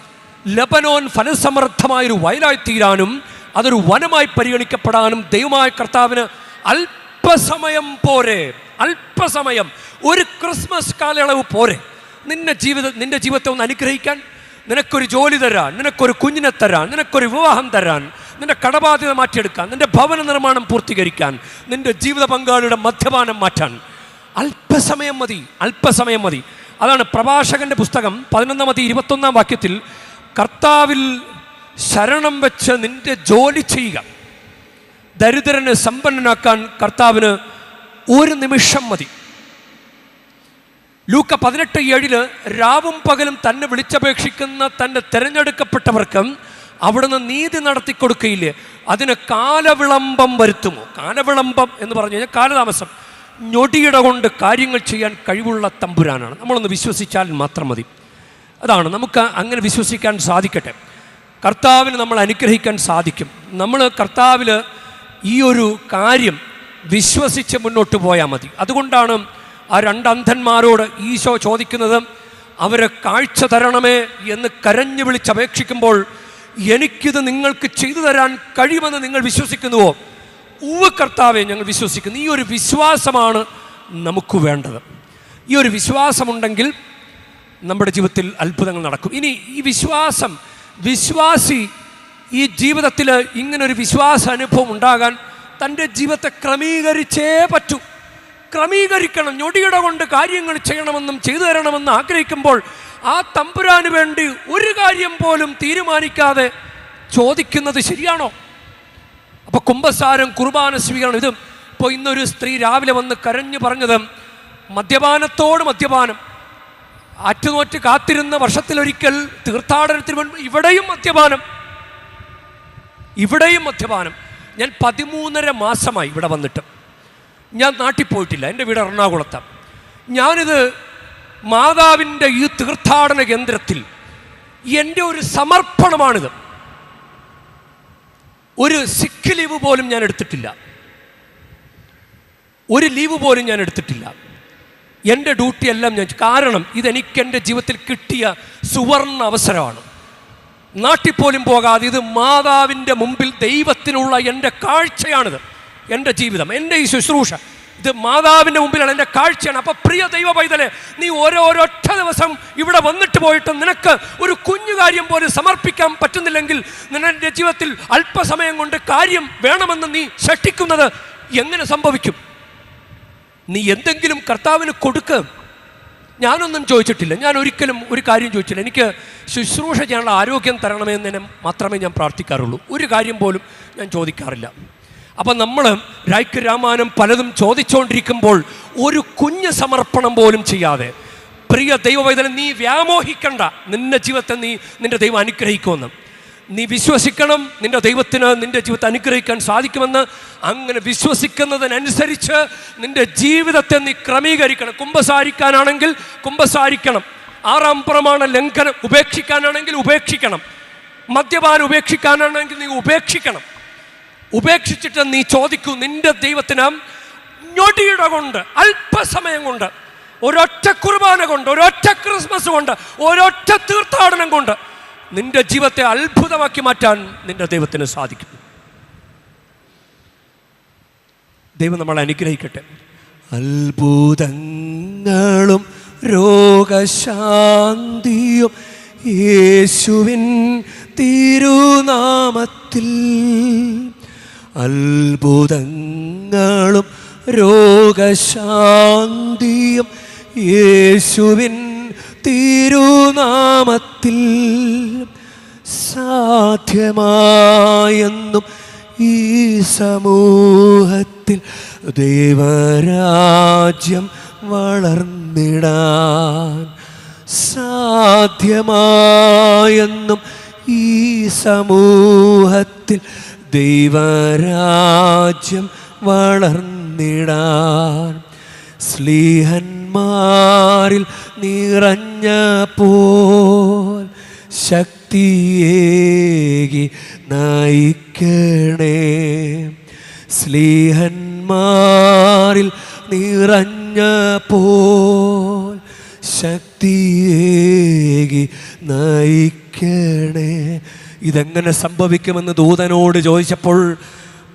ലെബനോൻ ഫലസമൃദ്ധമായൊരു വയലായിത്തീരാനും അതൊരു വനമായി പരിഗണിക്കപ്പെടാനും ദൈവമായ കർത്താവിന് അല്പസമയം പോരെ. അല്പസമയം, ഒരു ക്രിസ്മസ് കാലയളവ് പോരെ നിന്റെ ജീവിതത്തെ ഒന്ന് അനുഗ്രഹിക്കാൻ, നിനക്കൊരു ജോലി തരാൻ, നിനക്കൊരു കുഞ്ഞിനെ തരാൻ, നിനക്കൊരു വിവാഹം തരാൻ, നിന്റെ കടബാധ്യത മാറ്റിയെടുക്കാൻ, നിന്റെ ഭവന നിർമ്മാണം പൂർത്തീകരിക്കാൻ, നിന്റെ ജീവിത പങ്കാളിയുടെ മദ്യപാനം മാറ്റാൻ അല്പസമയം മതി, അല്പസമയം മതി. അതാണ് പ്രഭാഷകന്റെ പുസ്തകം 11:21 വാക്യത്തിൽ, കർത്താവിൽ ശരണം വെച്ച് നിന്റെ ജോലി ചെയ്യുക. ദരിദ്രനെ സമ്പന്നനാക്കാൻ കർത്താവിന് ഒരു നിമിഷം മതി. ലൂക്ക 18:7 രാവും പകലും തന്നെ വിളിച്ചപേക്ഷിക്കുന്ന തൻ്റെ തിരഞ്ഞെടുക്കപ്പെട്ടവർക്ക് അവിടുന്ന് നീതി നടത്തിക്കൊടുക്കയില്ലേ, അതിന് കാലവിളംബം വരുത്തുമോ? കാലവിളംബം എന്ന് പറഞ്ഞു കഴിഞ്ഞാൽ കാലതാമസം. ഞൊടിയിട കൊണ്ട് കാര്യങ്ങൾ ചെയ്യാൻ കഴിവുള്ള തമ്പുരാനാണ്. നമ്മളൊന്ന് വിശ്വസിച്ചാൽ മാത്രം മതി. അതാണ്, നമുക്ക് അങ്ങനെ വിശ്വസിക്കാൻ സാധിക്കട്ടെ. കർത്താവിന് നമ്മൾ അനുഗ്രഹിക്കാൻ സാധിക്കും. നമ്മൾ കർത്താവിൽ ഈ ഒരു കാര്യം വിശ്വസിച്ച് മുന്നോട്ട് പോയാൽ മതി. അതുകൊണ്ടാണ് ആ 2 അന്ധന്മാരോട് ഈശോ ചോദിക്കുന്നത്, അവരെ കാഴ്ച തരണമേ എന്ന് കരഞ്ഞു വിളിച്ചപേക്ഷിക്കുമ്പോൾ, എനിക്കിത് നിങ്ങൾക്ക് ചെയ്തു തരാൻ കഴിയുമെന്ന് നിങ്ങൾ വിശ്വസിക്കുന്നുവോ? ഉവ്വ് കർത്താവെ, ഞങ്ങൾ വിശ്വസിക്കുന്നു. ഈ ഒരു വിശ്വാസമാണ് നമുക്ക് വേണ്ടത്. ഈ ഒരു വിശ്വാസമുണ്ടെങ്കിൽ നമ്മുടെ ജീവിതത്തിൽ അത്ഭുതങ്ങൾ നടക്കും. ഇനി ഈ വിശ്വാസി ഈ ജീവിതത്തിൽ ഇങ്ങനൊരു വിശ്വാസ അനുഭവം ഉണ്ടാകാൻ തൻ്റെ ജീവിതത്തെ ക്രമീകരിച്ചേ പറ്റൂ. ക്രമീകരിക്കണം. ഞൊടിയിട കൊണ്ട് കാര്യങ്ങൾ ചെയ്യണമെന്നും ചെയ്തു തരണമെന്നും ആഗ്രഹിക്കുമ്പോൾ ആ തമ്പുരാന് വേണ്ടി ഒരു കാര്യം പോലും തീരുമാനിക്കാതെ ചോദിക്കുന്നത് ശരിയാണോ? അപ്പോൾ കുമ്പസാരം, കുർബാന സ്വീകരണം, ഇത് ഇപ്പോൾ ഇന്നൊരു സ്ത്രീ രാവിലെ വന്ന് കരഞ്ഞു പറഞ്ഞത് മദ്യപാനത്തോട് മദ്യപാനം, ആറ്റുനോറ്റ് കാത്തിരുന്ന വർഷത്തിലൊരിക്കൽ തീർത്ഥാടനത്തിന് മുൻപ് ഇവിടെയും മദ്യപാനം. ഞാൻ 13.5 മാസമായി ഇവിടെ വന്നിട്ട്. ഞാൻ നാട്ടിൽ പോയിട്ടില്ല, എൻ്റെ വീട് എറണാകുളത്താണ്. ഞാനിത് മാതാവിൻ്റെ ഈ തീർത്ഥാടന കേന്ദ്രത്തിൽ എൻ്റെ ഒരു സമർപ്പണമാണിത്. ഒരു സിക്ക് ലീവ് പോലും ഞാൻ എടുത്തിട്ടില്ല, ഒരു ലീവ് പോലും ഞാൻ എടുത്തിട്ടില്ല. എൻ്റെ ഡ്യൂട്ടി എല്ലാം ഞാൻ, കാരണം ഇതെനിക്ക് എൻ്റെ ജീവിതത്തിൽ കിട്ടിയ സുവർണ അവസരമാണ്. നാട്ടിൽ പോലും പോകാതെ ഇത് മാതാവിൻ്റെ മുമ്പിൽ ദൈവത്തിനുള്ള എൻ്റെ കാഴ്ചയാണിത്. എൻ്റെ ജീവിതം, എൻ്റെ ഈ ശുശ്രൂഷ, ഇത് മാതാവിൻ്റെ മുമ്പിലാണ് എൻ്റെ കാഴ്ചയാണ്. അപ്പോൾ പ്രിയ ദൈവ പൈതലെ, നീ ഒരൊറ്റ ദിവസം ഇവിടെ വന്നിട്ട് പോയിട്ട് നിനക്ക് ഒരു കുഞ്ഞു കാര്യം പോലും സമർപ്പിക്കാൻ പറ്റുന്നില്ലെങ്കിൽ നിന്റെ ജീവിതത്തിൽ അല്പസമയം കൊണ്ട് കാര്യം വേണമെന്ന് നീ ശഠിക്കുന്നത് എങ്ങനെ സംഭവിക്കും? നീ എന്തെങ്കിലും കർത്താവിന് കൊടുക്ക്. ഞാനൊന്നും ചോദിച്ചിട്ടില്ല, ഞാൻ ഒരിക്കലും ഒരു കാര്യം ചോദിച്ചില്ല. എനിക്ക് ശുശ്രൂഷ ചെയ്യാനുള്ള ആരോഗ്യം തരണമെന്നതിന് മാത്രമേ ഞാൻ പ്രാർത്ഥിക്കാറുള്ളൂ. ഒരു കാര്യം പോലും ഞാൻ ചോദിക്കാറില്ല. അപ്പം നമ്മൾ രാമാനം പലതും ചോദിച്ചുകൊണ്ടിരിക്കുമ്പോൾ ഒരു കുഞ്ഞ് സമർപ്പണം പോലും ചെയ്യാതെ, പ്രിയ ദൈവവേദന, നീ വ്യാമോഹിക്കണ്ട. നിന്റെ ജീവിതത്തെ നിന്റെ ദൈവം അനുഗ്രഹിക്കുമെന്ന് നീ വിശ്വസിക്കണം. നിന്റെ ദൈവത്തിന് നിന്റെ ജീവിതത്തെ അനുഗ്രഹിക്കാൻ സാധിക്കുമെന്ന്. അങ്ങനെ വിശ്വസിക്കുന്നതിനനുസരിച്ച് നിന്റെ ജീവിതത്തെ നീ ക്രമീകരിക്കണം. കുമ്പസാരിക്കാനാണെങ്കിൽ കുമ്പസാരിക്കണം. 6-ാം പ്രമാണ ലംഘനം ഉപേക്ഷിക്കാനാണെങ്കിൽ ഉപേക്ഷിക്കണം. മദ്യപാനം ഉപേക്ഷിക്കാനാണെങ്കിൽ നീ ഉപേക്ഷിക്കണം. ഉപേക്ഷിച്ചിട്ട് നീ ചോദിക്കൂ, നിന്റെ ദൈവത്തിന് ഞൊടിയിട കൊണ്ട്, അല്പസമയം കൊണ്ട്, ഒരൊറ്റ കുർബാന കൊണ്ട്, ഒരൊറ്റ ക്രിസ്മസ് കൊണ്ട്, ഒരൊറ്റ തീർത്ഥാടനം കൊണ്ട് നിന്റെ ജീവിതത്തെ അത്ഭുതമാക്കി മാറ്റാൻ നിന്റെ ദൈവത്തിന് സാധിക്കും. ദൈവം നമ്മളെ അനുഗ്രഹിക്കട്ടെ. അത്ഭുതങ്ങളും രോഗശാന്തിയും യേശുവിൻ തിരുനാമത്തിൽ. അത്ഭുതങ്ങളും രോഗശാന്തിയും യേശുവിൻ തിരുനാമത്തിൽ സാധ്യമായെന്നും ഈ സമൂഹത്തിൽ ദൈവരാജ്യം വളർന്നിടാൻ. സാധ്യമായെന്നും ഈ സമൂഹത്തിൽ ദൈവരാജ്യം വളർന്നിടാൻ. സ്ലീഹന്മാരിൽ നിറഞ്ഞപ്പോൾ ശക്തിയേകി നയിക്കണേ. സ്ലീഹന്മാരിൽ നിറഞ്ഞപ്പോൾ ശക്തിയേകി നയിക്കണേ. ഇതെങ്ങനെ സംഭവിക്കുമെന്ന് ദൂതനോട് ചോദിച്ചപ്പോൾ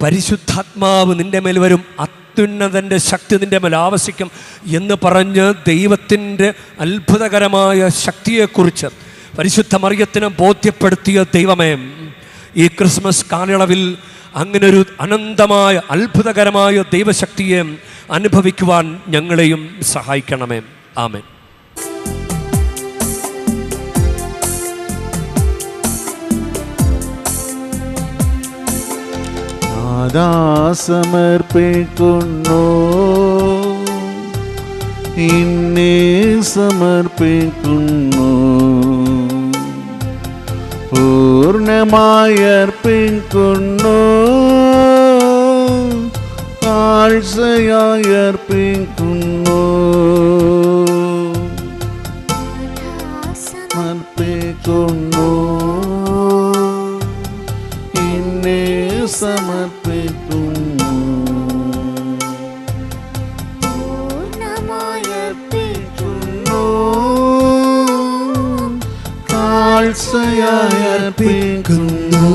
പരിശുദ്ധാത്മാവ് നിന്റെ മേൽ വരും, അത്യുന്നതൻ്റെ ശക്തി നിന്റെ മേൽ ആവസിക്കും എന്ന് പറഞ്ഞ് ദൈവത്തിൻ്റെ അത്ഭുതകരമായ ശക്തിയെക്കുറിച്ച് പരിശുദ്ധ മറിയത്തിനെ ബോധ്യപ്പെടുത്തിയ ദൈവമേ, ഈ ക്രിസ്മസ് കാലയളവിൽ അങ്ങനൊരു അനന്തമായ അത്ഭുതകരമായ ദൈവശക്തിയെ അനുഭവിക്കുവാൻ ഞങ്ങളെയും സഹായിക്കണമേ. ആമേൻ. സമർപ്പിക്കുന്നു, ഇന്നെ സമർപ്പിക്കുന്നു, പൂർണ്ണമായി അർപ്പിക്കുന്നു, ആഴ്ചയായി അർപ്പിക്കുന്നു, സമർപ്പിക്കുന്നു, ഇന്നെ സമർപ്പിക്കുന്നു, പൂർണ്ണമായി അർപ്പിക്കുന്നു, ആഴ്ചയായി അർപ്പിക്കുന്നു,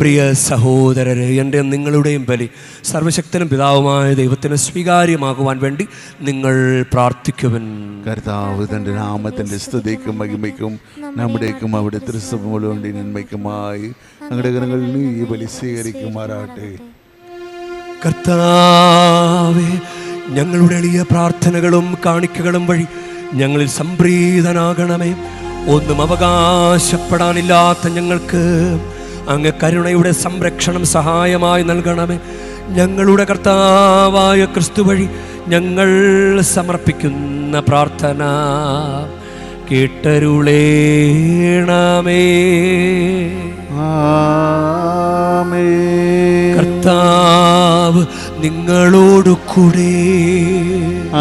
പ്രിയ സഹോദരരെ, എൻ്റെ നിങ്ങളുടെയും ബലി സർവശക്തനും പിതാവുമായ ദൈവത്തിന് സ്വീകാര്യമാകുവാൻ വേണ്ടി നിങ്ങൾ പ്രാർത്ഥിക്കുവൻ. കർത്താവ് തൻ്റെ നാമത്തിൻ്റെ സ്തുതിക്കും മഹിമയ്ക്കും നമ്മുടേക്കും അവിടെ തിരുസഭമുള്ളതുകൊണ്ട് നന്മയ്ക്കുമായി ഞങ്ങളുടെ കരങ്ങളിൽ ഈ ബലി സ്വീകരിക്കുമാറാട്ടെ. കർത്താവേ, ഞങ്ങളുടെ എളിയ പ്രാർത്ഥനകളും കാണിക്കകളും വഴി ഞങ്ങളിൽ സംപ്രീതനാകണമേ. ഒന്നും അവകാശപ്പെടാനില്ലാത്ത ഞങ്ങൾക്ക് അങ്ങ് കരുണയുടെ സംരക്ഷണം സഹായമായി നൽകണമേ. ഞങ്ങളുടെ കർത്താവായ ക്രിസ്തു വഴി ഞങ്ങൾ സമർപ്പിക്കുന്ന പ്രാർത്ഥന കേട്ടരുളേണമേ. കർത്താവ് നിങ്ങളോടു കൂടെ,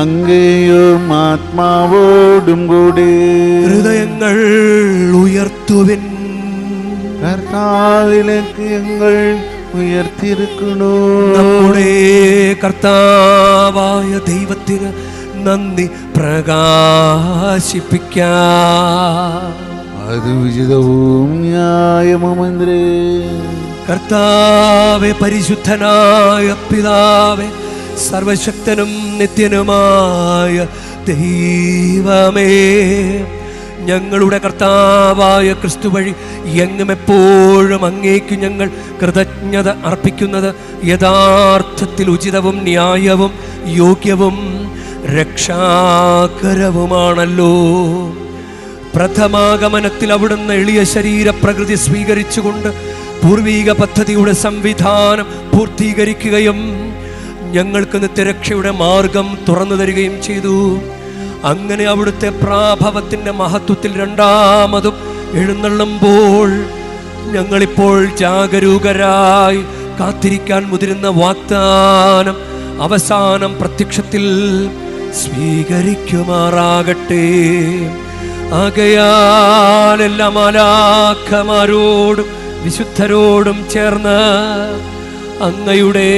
അങ്ങയും ആത്മാവോടും കൂടെ. ഹൃദയങ്ങൾ ഉയർത്തുവിൻ. കർത്താവിലേക്ക് ഞങ്ങൾ ഉയർത്തിയിരിക്കുന്നു. നമ്മുടെ കർത്താവായ ദൈവത്തിന് നന്ദി പ്രകാശിപ്പിക്കാം. അത് ഉചിതവും ന്യായവുമന്ത്രേ. കർത്താവേ, പരിശുദ്ധനായ പിതാവേ, സർവശക്തനും നിത്യനുമായ ദൈവമേ, ഞങ്ങളുടെ കർത്താവായ ക്രിസ്തു വഴി എങ്ങും എപ്പോഴും അങ്ങേക്ക് ഞങ്ങൾ കൃതജ്ഞത അർപ്പിക്കുന്നത് യഥാർത്ഥത്തിൽ ഉചിതവും ന്യായവും യോഗ്യവും രക്ഷാകരവുമാണല്ലോ. പ്രഥമാഗമനത്തിൽ അവിടുന്ന് എളിയ ശരീരപ്രകൃതി സ്വീകരിച്ചുകൊണ്ട് പൂർവീക പദ്ധതിയുടെ സംവിധാനം പൂർത്തീകരിക്കുകയും ഞങ്ങൾക്ക് നിത്യരക്ഷയുടെ മാർഗം തുറന്നു തരികയും ചെയ്തു. അങ്ങനെ അവിടുത്തെ പ്രാഭവത്തിൻ്റെ മഹത്വത്തിൽ രണ്ടാമതും എഴുന്നള്ളുമ്പോൾ ഞങ്ങളിപ്പോൾ ജാഗരൂകരായി കാത്തിരിക്കാൻ മുതിരുന്ന വാഗ്ദാനം അവസാനം പ്രത്യക്ഷത്തിൽ സ്വീകരിക്കുമാറാകട്ടെ. ആകയാൽ എല്ലാ മാലാഖമാരോടും വിശുദ്ധരോടും ചേർന്ന് അങ്ങയുടെ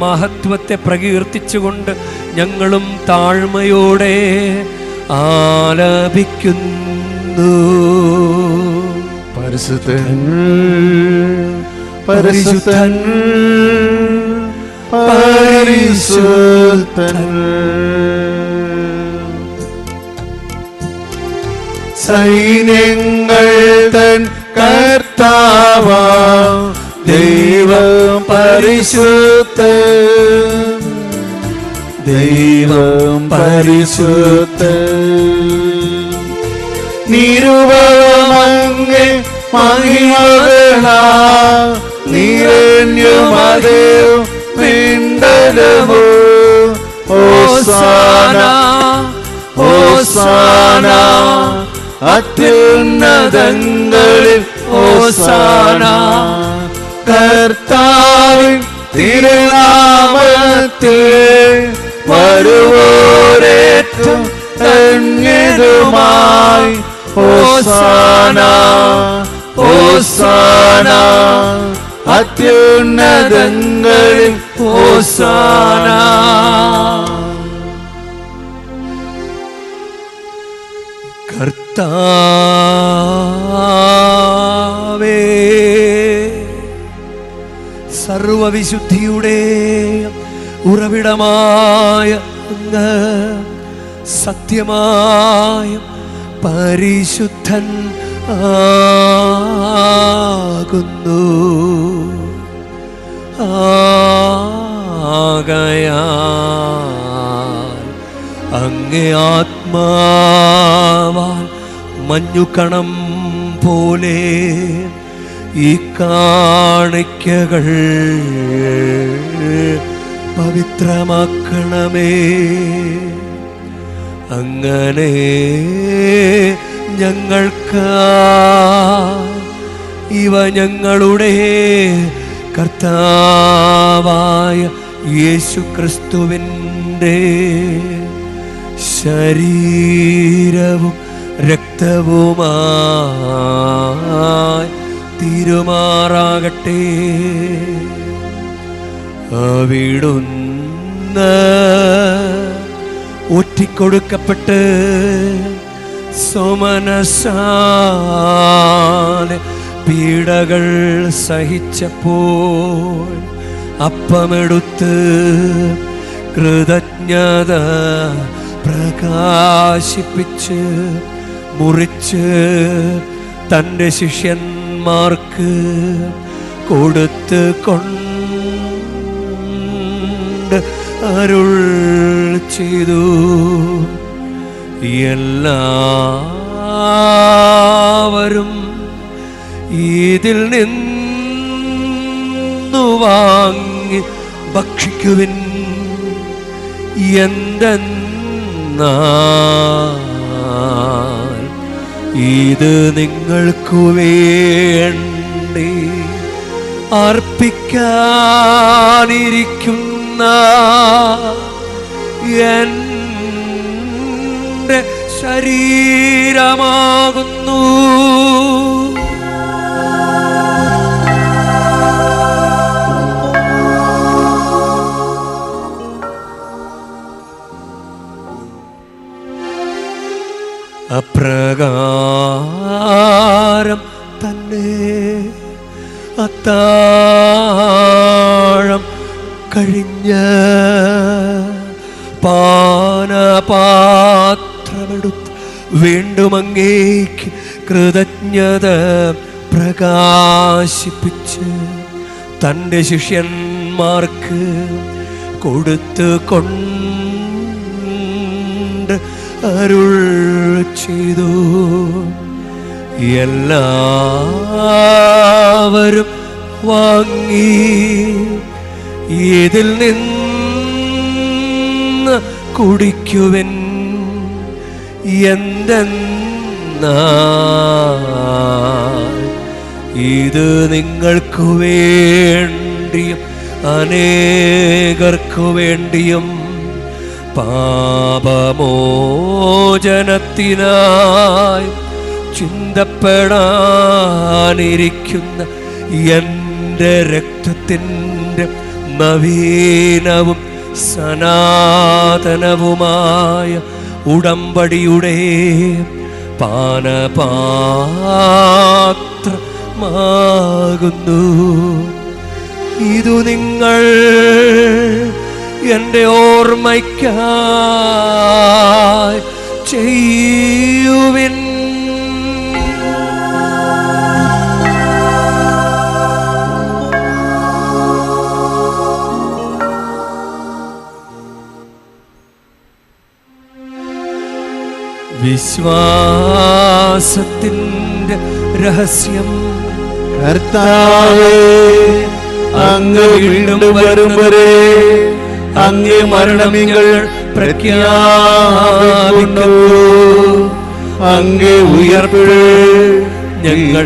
മഹത്വത്തെ പ്രകീർത്തിച്ചുകൊണ്ട് ഞങ്ങളും താഴ്മയോടെ ആലപിക്കുന്നു. പരിശുദ്ധൻ പരിശുദ്ധൻ പരിശുദ്ധൻ, സൈന്യങ്ങൾ തൻ കർത്താവാം ദൈവം പരിശുദ്ധൻ, ദൈവം പരിശുദ്ധൻ. നിരുപമങ്ങേ മഹിമകളാ നിരഞ്ജമതയോ വിണ്ടലമോ. ഹോസാന ഹോസാന അത്യുന്നതങ്ങളിൽ ഹോസാന. കർത്താവിൻ തിരുനാമത്തിൽ വരുവോരേറ്റം ധന്യരുമായി. ഹോസാന ഹോസാന അത്യുന്നതങ്ങളിൽ ഹോസാന. കർത്താവേ, സർവവിശുദ്ധിയുടെ ഉറവിടമായ അങ്ങ് സത്യമായ പരിശുദ്ധൻ ആകുന്നു. ആകയാൽ അങ്ങേ ആത്മാവാൽ മഞ്ഞുകണം പോലെ ഈ കാണിക്കകൾ പവിത്രമാക്കണമേ. അങ്ങനെ ഞങ്ങൾക്ക് ഇവ ഞങ്ങളുടെ കർത്താവായ യേശുക്രിസ്തുവിൻ്റെ ശരീരവും രക്തവുമായി തീരുമാറാകട്ടെ. അവിടുന്ന് ഒറ്റിക്കൊടുക്കപ്പെട്ട് സോമനസാലെ പീഡകൾ സഹിച്ചപ്പോൾ അപ്പമെടുത്ത് കൃതജ്ഞത പ്രകാശിപ്പിച്ച് മുറിച്ച് തൻ്റെ ശിഷ്യന്മാർക്ക് കൊടുത്ത് കൊണ്ട് അരുൾ ചെയ്തു, എല്ലാവരും ഇതിൽ നിന്നു വാങ്ങി ഭക്ഷിക്കുവിൻ. എന്തെന്നാൽ ഇത് നിങ്ങൾക്കു വേണ്ടി അർപ്പിക്കാനിരിക്കുന്ന എൻ്റെ ശരീരമാകുന്നു. അപ്രകാരം തന്നെ അത്താഴം കഴിഞ്ഞ് പാനപാത്രമെടുത്ത് വീണ്ടും അങ്ങേക്ക് കൃതജ്ഞത പ്രകാശിപ്പിച്ച് തൻ്റെ ശിഷ്യന്മാർക്ക് കൊടുത്ത് കൊണ്ട് അരുൾ ചെയ്തു, എല്ലാവരും വാങ്ങി ഇതിൽ നിന്ന് കുടിക്കുവിൻ. എന്തെന്നാൽ ഇത് നിങ്ങൾക്കു വേണ്ടിയും അനേകർക്കു വേണ്ടിയും പാപമോചനത്തിനായി ചിന്തപ്പെടാനിരിക്കുന്ന എൻ്റെ രക്തത്തിൻ്റെ നവീനവും സനാതനവുമായ ഉടമ്പടിയുടെ പാനപാത്രമാകുന്നു. ഇതു നിങ്ങൾ എൻ്റെ ഓർമ്മയ്ക്കായി ചെയ്യുവിൻ. വിശ്വാസത്തിൻ്റെ രഹസ്യം. കർത്താവേ, അങ്ങ് വീണ്ടും വരും വരെ അങ്ങേ മരണങ്ങൾ പ്രഖ്യാപിക്കുന്നു. അങ്ങേ ഉയർപ്പ് ഞങ്ങൾ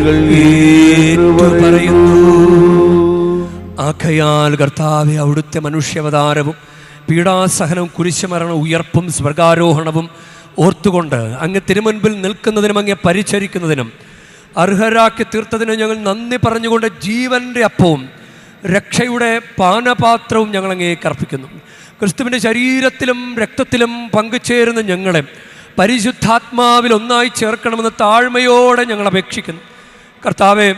പറയുന്നു. ആകയാൽ കർത്താവേ, അവിടുത്തെ മനുഷ്യാവതാരവും പീഡാസഹനവും കുരിശുമരണവും ഉയർപ്പും സ്വർഗാരോഹണവും ഓർത്തുകൊണ്ട് അങ്ങ് തിരുമുൻപിൽ നിൽക്കുന്നതിനും അങ്ങേ പരിചരിക്കുന്നതിനും അർഹരാക്കി തീർത്തതിന് ഞങ്ങൾ നന്ദി പറഞ്ഞുകൊണ്ട് ജീവൻ്റെ അപ്പവും രക്ഷയുടെ പാനപാത്രവും ഞങ്ങൾ അങ്ങേക്ക് അർപ്പിക്കുന്നു. ക്രിസ്തുവിൻ്റെ ശരീരത്തിലും രക്തത്തിലും പങ്കുചേരുന്ന ഞങ്ങളെ പരിശുദ്ധാത്മാവിൽ ഒന്നായി ചേർക്കണമെന്ന് താഴ്മയോടെ ഞങ്ങൾ അപേക്ഷിക്കുന്നു. കർത്താവെ,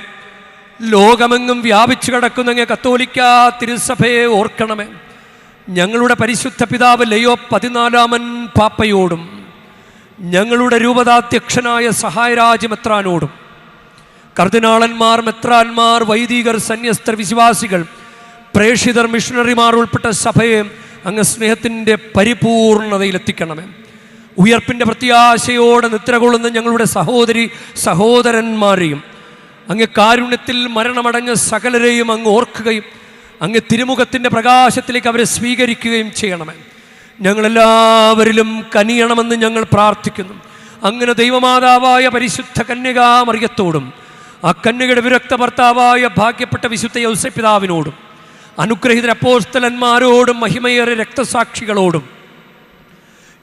ലോകമെങ്ങും വ്യാപിച്ചു കിടക്കുന്ന അങ്ങേ കത്തോലിക്കാ തിരുസഭയെ ഓർക്കണമേ. ഞങ്ങളുടെ പരിശുദ്ധ പിതാവ് ലയോ 14 പാപ്പയോടും ഞങ്ങളുടെ രൂപതാധ്യക്ഷനായ സഹായരാജ് മെത്രാനോടും കർദിനാളന്മാർ, മെത്രാന്മാർ, വൈദികർ, സന്യസ്തർ, വിശ്വാസികൾ, പ്രേക്ഷിതർ, മിഷണറിമാർ ഉൾപ്പെട്ട സഭയെ അങ്ങ് സ്നേഹത്തിൻ്റെ പരിപൂർണതയിലെത്തിക്കണമേ. ഉയർപ്പിൻ്റെ പ്രത്യാശയോടെ നിദ്രകൊള്ളുന്ന ഞങ്ങളുടെ സഹോദരി സഹോദരന്മാരെയും അങ്ങ് കാരുണ്യത്തിൽ മരണമടഞ്ഞ സകലരെയും അങ്ങ് ഓർക്കുകയും അങ്ങ് തിരുമുഖത്തിൻ്റെ പ്രകാശത്തിലേക്ക് അവരെ സ്വീകരിക്കുകയും ചെയ്യണമേ. ഞങ്ങളെല്ലാവരിലും കനിയണമെന്ന് ഞങ്ങൾ പ്രാർത്ഥിക്കുന്നു. അങ്ങനെ ദൈവമാതാവായ പരിശുദ്ധ കന്യകാ മറിയത്തോടും ആ കന്യകയുടെ വിരക്ത ഭർത്താവായ ഭാഗ്യപ്പെട്ട വിശുദ്ധ യൗസേപ്പ് പിതാവിനോടും അനുഗ്രഹീത അപ്പോസ്തലന്മാരോടും മഹിമയേറിയ രക്തസാക്ഷികളോടും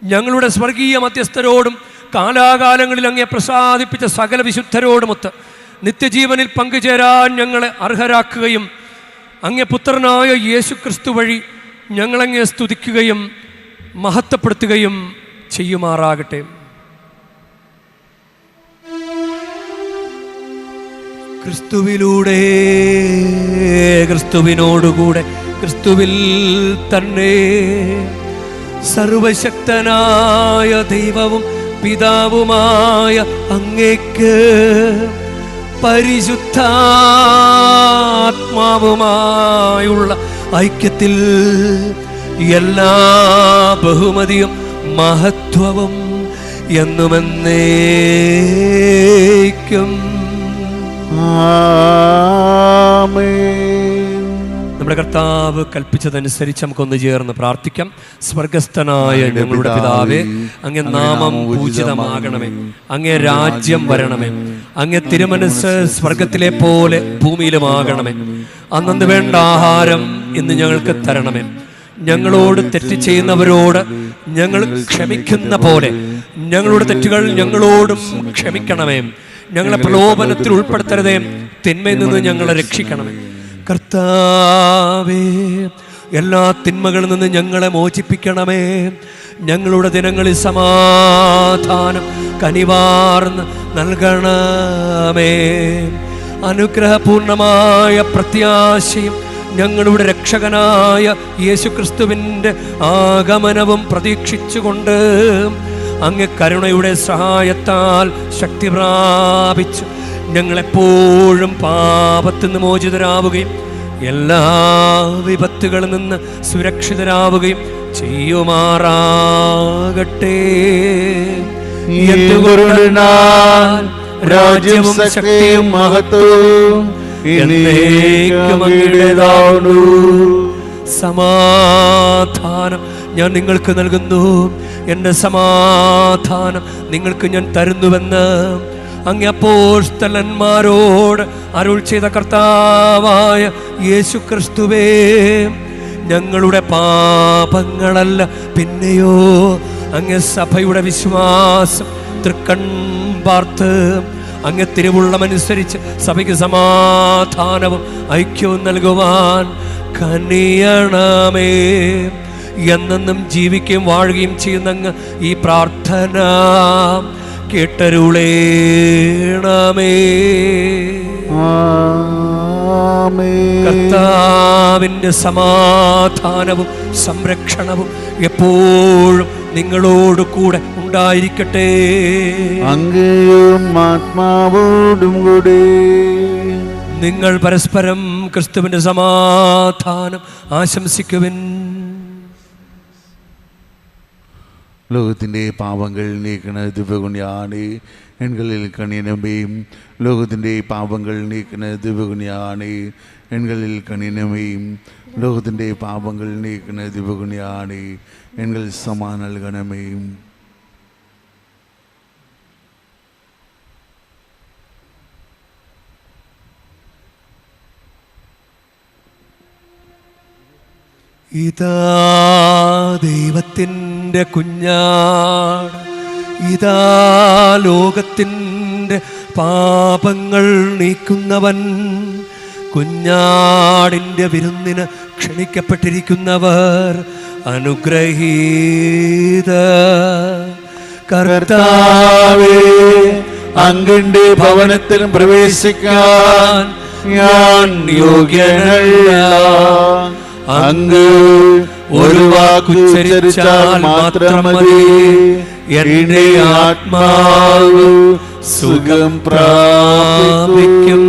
ഞങ്ങളുടെ സ്വർഗീയ മധ്യസ്ഥരോടും കാലാകാലങ്ങളിൽ അങ്ങേ പ്രസാദിപ്പിച്ച സകല വിശുദ്ധരോടുമൊത്ത് നിത്യജീവനിൽ പങ്കുചേരാൻ ഞങ്ങളെ അർഹരാക്കുകയും അങ്ങേ പുത്രനായ യേശു ക്രിസ്തു വഴി ഞങ്ങളങ്ങേ സ്തുതിക്കുകയും മഹത്വപ്പെടുത്തുകയും ചെയ്യുമാറാകട്ടെ. ക്രിസ്തുവിലൂടെ, ക്രിസ്തുവിനോടുകൂടെ, ക്രിസ്തുവിൽ തന്നെ സർവശക്തനായ ദൈവവും പിതാവുമായ അങ്ങേക്ക് പരിശുദ്ധാത്മാവുമായുള്ള ഐക്യത്തിൽ എല്ലാ ബഹുമതിയും മഹത്വവും എന്നുമെന്നേക്കും. നമ്മുടെ കർത്താവ് കൽപ്പിച്ചതനുസരിച്ച് നമുക്കൊന്ന് ചേർന്ന് പ്രാർത്ഥിക്കാം. സ്വർഗസ്ഥനായ ഞങ്ങളുടെ പിതാവേ, അങ്ങേ നാമം പൂജിതമാകണമേ, അങ്ങേ രാജ്യം വരണമേ, അങ്ങേ തിരുമനസ്സ് സ്വർഗത്തിലെ പോലെ ഭൂമിയിലുമാകണമേ. അന്നു വേണ്ട ആഹാരം ഇന്ന് ഞങ്ങൾക്ക് തരണമേ. ഞങ്ങളോട് തെറ്റ് ചെയ്യുന്നവരോട് ഞങ്ങൾ ക്ഷമിക്കുന്ന പോലെ ഞങ്ങളുടെ തെറ്റുകൾ ഞങ്ങളോടും ക്ഷമിക്കണമേ. ഞങ്ങളെ പ്രലോഭനത്തിൽ ഉൾപ്പെടുത്തരുതേ, തിന്മയിൽ നിന്ന് ഞങ്ങളെ രക്ഷിക്കണമേ. കർത്താവേ, എല്ലാ തിന്മകളിൽ നിന്ന് ഞങ്ങളെ മോചിപ്പിക്കണമേ. ഞങ്ങളുടെ ദിനങ്ങളിൽ സമാധാനം കനിവാർന്ന് നൽകണമേ. അനുഗ്രഹപൂർണമായ പ്രത്യാശയും ഞങ്ങളുടെ രക്ഷകനായ യേശുക്രിസ്തുവിൻ്റെ ആഗമനവും പ്രതീക്ഷിച്ചുകൊണ്ട് അങ്ങ് കരുണയുടെ സഹായത്താൽ ശക്തി പ്രാപിച്ചു ഞങ്ങളെപ്പോഴും പാപത്തിൽ നിന്ന് മോചിതരാവുകയും എല്ലാ വിപത്തുകളിൽ നിന്ന് സുരക്ഷിതരാവുകയും ചെയ്യുമാറാകട്ടെ. രാജ്യവും ശക്തിയും മഹത്വവും എന്നേക്കും അങ്ങയുടേതാവുന്നു. സമാധാനം ഞാൻ നിങ്ങൾക്ക് നൽകുന്നു, എൻ്റെ സമാധാനം നിങ്ങൾക്ക് ഞാൻ തരുന്നുവെന്ന് അങ്ങ് അപ്പോസ്തലന്മാരോട് അരുൾ ചെയ്ത കർത്താവായ യേശുക്രിസ്തുവേ, ഞങ്ങളുടെ പാപങ്ങളല്ല പിന്നെയോ അങ്ങ് സഭയുടെ വിശ്വാസം തൃക്കൺ പാർത്ത് അങ്ങ് തിരുവുള്ളമനുസരിച്ച് സഭയ്ക്ക് സമാധാനവും ഐക്യവും നൽകുവാൻ കനിയണമേ. എന്നെന്നും ജീവിക്കുകയും വാഴുകയും ചെയ്യുന്ന അങ്ങ് ഈ പ്രാർത്ഥന കേട്ടരുളേണമേ. കർത്താവിൻ്റെ സമാധാനവും സംരക്ഷണവും എപ്പോഴും നിങ്ങളോട് കൂടെ ഉണ്ടായിരിക്കട്ടെ. അങ്ങയും ആത്മാവോടും കൂടെ. നിങ്ങൾ പരസ്പരം ക്രിസ്തുവിൻ്റെ സമാധാനം ആശംസിക്കുവിൻ. ലോകത്തിൻ്റെ പാപങ്ങൾ നീക്കണ ദിവ്യഗുണിയാണേ, എൺകളിൽ കണിയനമേയും. ലോകത്തിൻ്റെ പാപങ്ങൾ നീക്കണ ദിവ്യഗുണിയാണേ, എൺകളിൽ കണിയനമേയും. ലോകത്തിൻ്റെ പാപങ്ങൾ നീക്കണ ദിവ്യഗുണിയാണേ, എൺകളിൽ സമാനം നൽകണമേയും. ഇതാ ദൈവത്തിൻ്റെ കുഞ്ഞാട്, ഇതാ ലോകത്തിൻ്റെ പാപങ്ങൾ നീക്കുന്നവൻ. കുഞ്ഞാടിൻ്റെ വിരുന്നിന് ക്ഷണിക്കപ്പെട്ടിരിക്കുന്നവർ അനുഗ്രഹീത. കർത്താവേ, അങ്ങയുടെ ഭവനത്തിൽ പ്രവേശിക്കാൻ ഞാൻ യോഗ്യനല്ല. അങ്ങ് ഒരു വാക്കുച്ചരിച്ചാൽ മാത്രം മതി, എന്റെ ആത്മാവ് സുഖം പ്രാപിക്കും.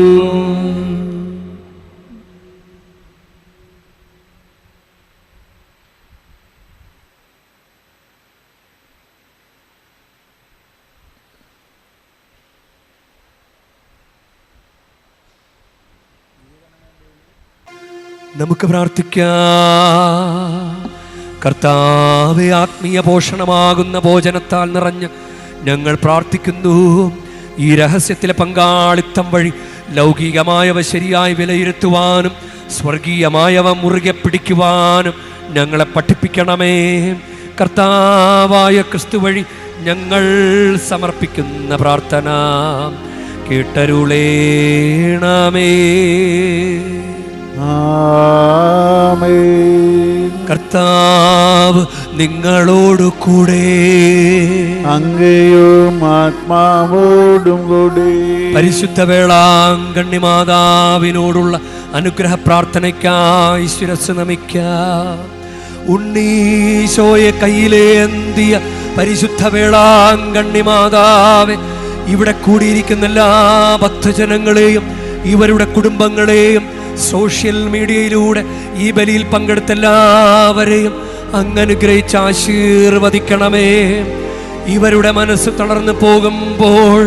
നമുക്ക് പ്രാർത്ഥിക്കാം. കർത്താവേ, ആത്മീയ പോഷണമാകുന്ന ഭോജനത്താൽ നിറഞ്ഞ് ഞങ്ങൾ പ്രാർത്ഥിക്കുന്നു. ഈ രഹസ്യത്തിലെ പങ്കാളിത്തം വഴി ലൗകികമായവ ശരിയായി വിലയിരുത്തുവാനും സ്വർഗീയമായവ മുറുകെ പിടിക്കുവാനും ഞങ്ങളെ പഠിപ്പിക്കണമേ. കർത്താവായ ക്രിസ്തു വഴി ഞങ്ങൾ സമർപ്പിക്കുന്ന പ്രാർത്ഥന കേട്ടരുളേണമേ. കർത്താവ് നിങ്ങളോടു കൂടെ. അങ്ങയും ആത്മാവോടും കൂടി പരിശുദ്ധ വേളാങ്കണ്ണി മാതാവിനോടുള്ള അനുഗ്രഹ പ്രാർത്ഥനയ്ക്കായി ശിരസ് നമിക്കാം. ഉണ്ണീശോയെ കയ്യിലേന്തിയ പരിശുദ്ധ വേളാങ്കണ്ണി മാതാവെ, ഇവിടെ കൂടിയിരിക്കുന്ന എല്ലാ ഭക്തജനങ്ങളെയും ഇവരുടെ കുടുംബങ്ങളെയും സോഷ്യൽ മീഡിയയിലൂടെ ഈ ബലിയിൽ പങ്കെടുത്ത എല്ലാവരെയും അങ്ങ് അനുഗ്രഹിച്ച് ആശീർവദിക്കണമേ. ഇവരുടെ മനസ്സ് തളർന്നു പോകുമ്പോൾ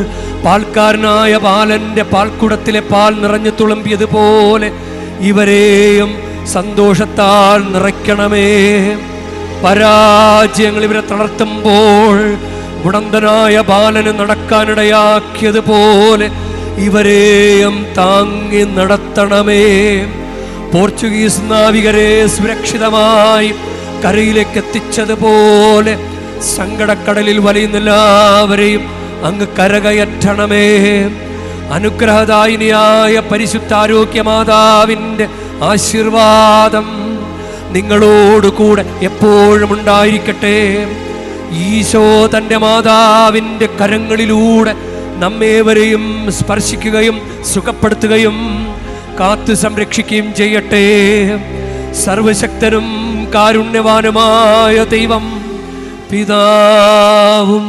പാൽക്കാരനായ ബാലന്റെ പാൽക്കുടത്തിലെ പാൽ നിറഞ്ഞു തുളുമ്പിയതുപോലെ ഇവരെയും സന്തോഷത്താൽ നിറയ്ക്കണമേ. പരാജയങ്ങൾ ഇവരെ തളർത്തുമ്പോൾ മുടന്തനായ ബാലന് നടക്കാനിടയാക്കിയതുപോലെ ഇവരെയും താങ്ങി നടത്തണമേ. പോർച്ചുഗീസ് നാവികരെ സുരക്ഷിതമായി കരയിലേക്ക് എത്തിച്ചതുപോലെ സങ്കടക്കടലിൽ വലയുന്ന എല്ലാവരെയും അങ്ങ് കരകയറ്റണമേ. അനുഗ്രഹദായിനിയായ പരിശുദ്ധാരോഗ്യ മാതാവിൻ്റെ ആശീർവാദം നിങ്ങളോടുകൂടെ എപ്പോഴും ഉണ്ടായിരിക്കട്ടെ. ഈശോ തൻ്റെ മാതാവിൻ്റെ കരങ്ങളിലൂടെ നമ്മേവരെയും സ്പർശിക്കുകയും സുഖപ്പെടുത്തുകയും കാത്തു സംരക്ഷിക്കുകയും ചെയ്യട്ടെ. സർവശക്തനും കാരുണ്യവാനുമായ ദൈവം പിതാവും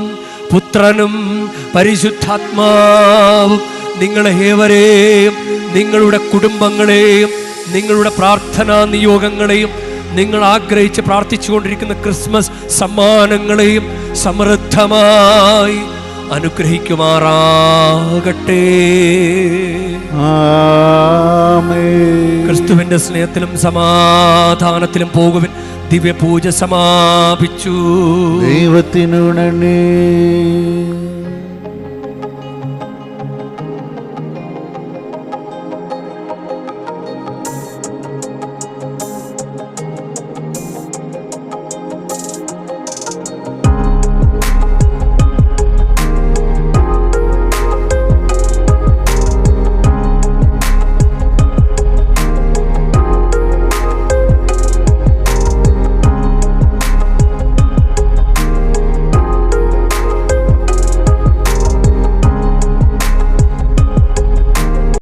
പുത്രനും പരിശുദ്ധാത്മാവും നിങ്ങളെ ഏവരെയും നിങ്ങളുടെ കുടുംബങ്ങളെയും നിങ്ങളുടെ പ്രാർത്ഥനാ നിയോഗങ്ങളെയും നിങ്ങൾ ആഗ്രഹിച്ച് പ്രാർത്ഥിച്ചുകൊണ്ടിരിക്കുന്ന ക്രിസ്മസ് സമ്മാനങ്ങളെയും സമൃദ്ധമായി അനുഗ്രഹിക്കുമാറാകട്ടെ. ക്രിസ്തുവിന്റെ സ്നേഹത്തിലും സമാധാനത്തിലും പോകുവിൻ. ദിവ്യപൂജ സമാപിച്ചു. ദൈവത്തിനു നന്ദി.